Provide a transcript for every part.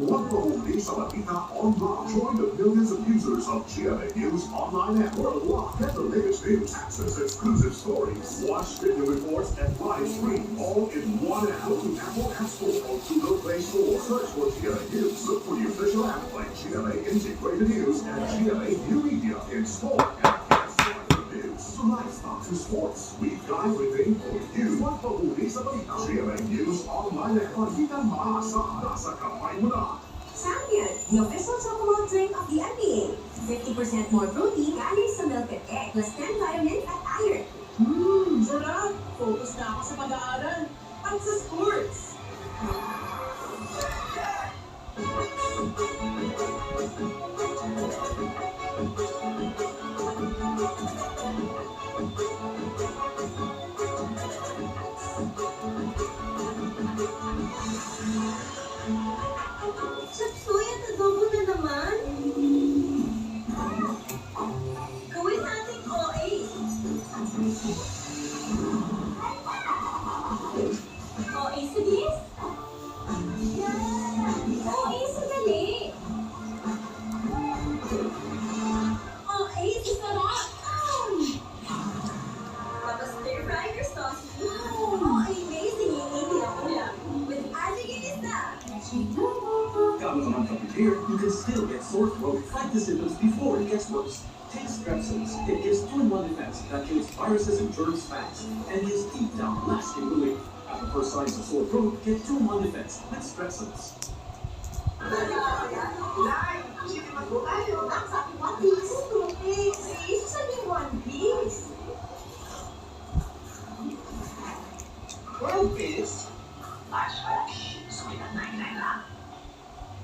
Huwag mahuli sa balita online. Join the millions of users of GMA News online and worldwide. Get the latest news, access exclusive stories, watch video reports, and live stream all in one app. Go to Apple App Store or Google Play Store. Search for GMA News. Look for the official app like GMA Integrated News and GMA New Media. Install and get started with news. From lifestyle to sports, we've got everything for you. Huwag mahuli sa balita. GMA News online and balita maasahan. Nasa kamay mo na. Champion, the official chocolate drink of the NBA. 50% more protein galing sa milk and egg, plus 10 vitamins at iron. Sarap! Focus na ako sa pag-aaral at sa sports. Chapsoy at adobo na naman. Gawin natin OA. OA sa bis? OA sa dali. OA sa sarap. Tapos stir-fry your sauce. OA amazing yung Indian ulam. With adding is that. Got with a month of care, you can still get sore throat. Fight the symptoms before it gets worse. Take Strepsils. It gives 2-in-1 defense that kills viruses and germs fast and gives deep down lasting relief. At the first signs of sore throat, get 2-in-1 defense with Strepsils. Nay, sinipan mo tayo. Sabi One Piece. Sabi One Piece. One Piece?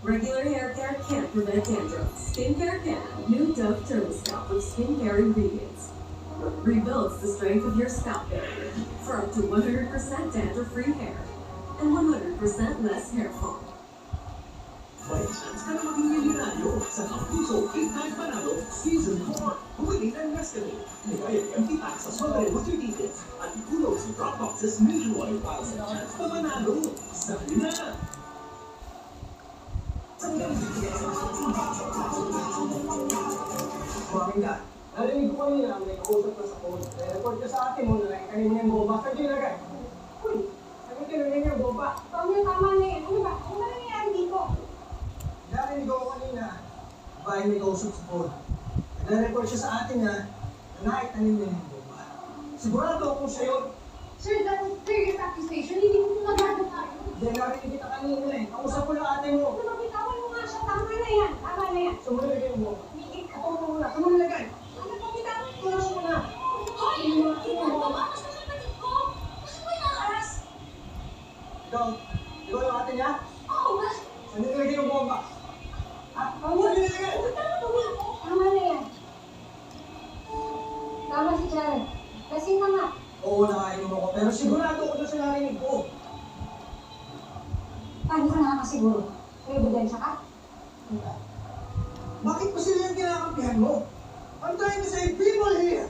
Regular hair care can't prevent dandruff. Skincare can. New Dove Thermoscope with skincare ingredients. Rebuilds the strength of your scalp barrier for up to 100% dandruff-free hair and 100% less hair fall. May chance ka na maging milyonaryo sa Kapuso Big Time Panalo Season 4. Huwagin ang mascot. Nagayag ang kita sa Sobrang with your tickets at ikulog sa Dropbox's nationwide para sa chance na manalo. Sabi na! Maminda, narinig ko kanina may kausap na sa phone. Report ka sa atin mo na lang kanina yung bomba. Saan ginagay? Uy, saan ginagay yung bomba? Tama na yan. Ano ba? Ano ba nangyayari dito? Narinig ko kanina, bahay may kausap sa phone. Nag-report siya sa atin na naitanim niya yung bomba. Sigurado ako siya yun. Sir, that was serious accusation. Hindi ko magagawa tayo. Hindi narinig kita kanina eh. Kausap ko lang ate mo. Ano, bitawan mo nga siya. Tama na yan. Tama na yan. Sumunod yung bomba. Migit ka. Ako muna, sumunod lagay. Ano ba, bitawan mo? Tulas mo na. Hoy! Tumama sa kapatid ko! Bakit mo inaaras? Ikaw yung ate niya? Oo, ba? Saan nilagay yung bomba? Ah, Saan nilagay? Tama na yan. Tama si Jared. Lasing ka nga. Oo, nakainom ako. Pero sigurado ako doon sa narinig ko. Paano ka nakakasiguro? May ebidensya ka? Bakit pa sila yung kinakampihan mo? I'm trying to save people here.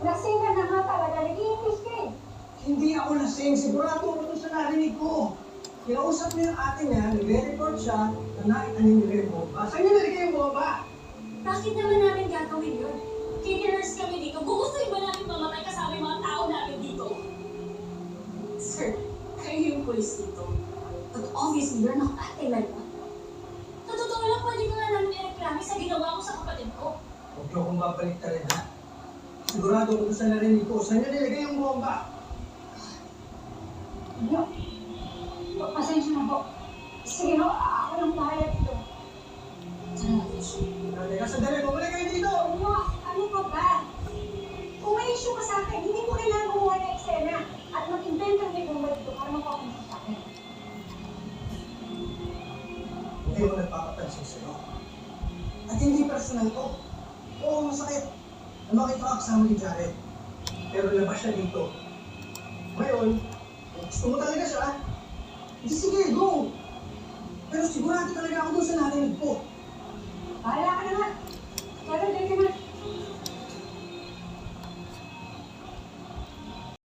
Lasing ka na nga talaga. Nag-i-English ka eh. Hindi ako lasing. Sigurado ako doon sa narinig ko. Kinausap niya yung ate niya, nag-report siya na naitanim nila yung bomba. Saan niya nalagay yung bomba? Bakit naman namin gagawin yun? Caterers kami dito. Gugustuhin ba namin mamatay kasama yung mga tao namin dito? Sir, kayo yung police dito. But obviously, you're not acting like one. Sa totoo lang, pwede ka nga namin i-reklamo sa ginawa ko sa kapatid ko. Huwag niyo akong babalik ta rin, ha? Sigurado ako doon sa narinig ko. Saan niya nilagay yung bomba? Yo, pasensya na po. Sige ho, ako lang bahala dito. Sana natin siya. Teka, sandali. Bumalik kayo dito! Ano ka ba? Kung may issue ka sa akin, hindi mo kailangan gumawa ng eksena at mag-invent ng may gumawa dito para mapapunta sa akin. Hindi mo nagpapapansin sa'yo. At hindi personal to. Oo, masakit. Na makita ka kasama ni Jared. Pero labas siya dito. Ngayon, kung gusto mo talaga siya, hindi sige, go! Pero sigurado talaga ako doon sa narinig ko. Bahala ka na nga. Pero dali ka na.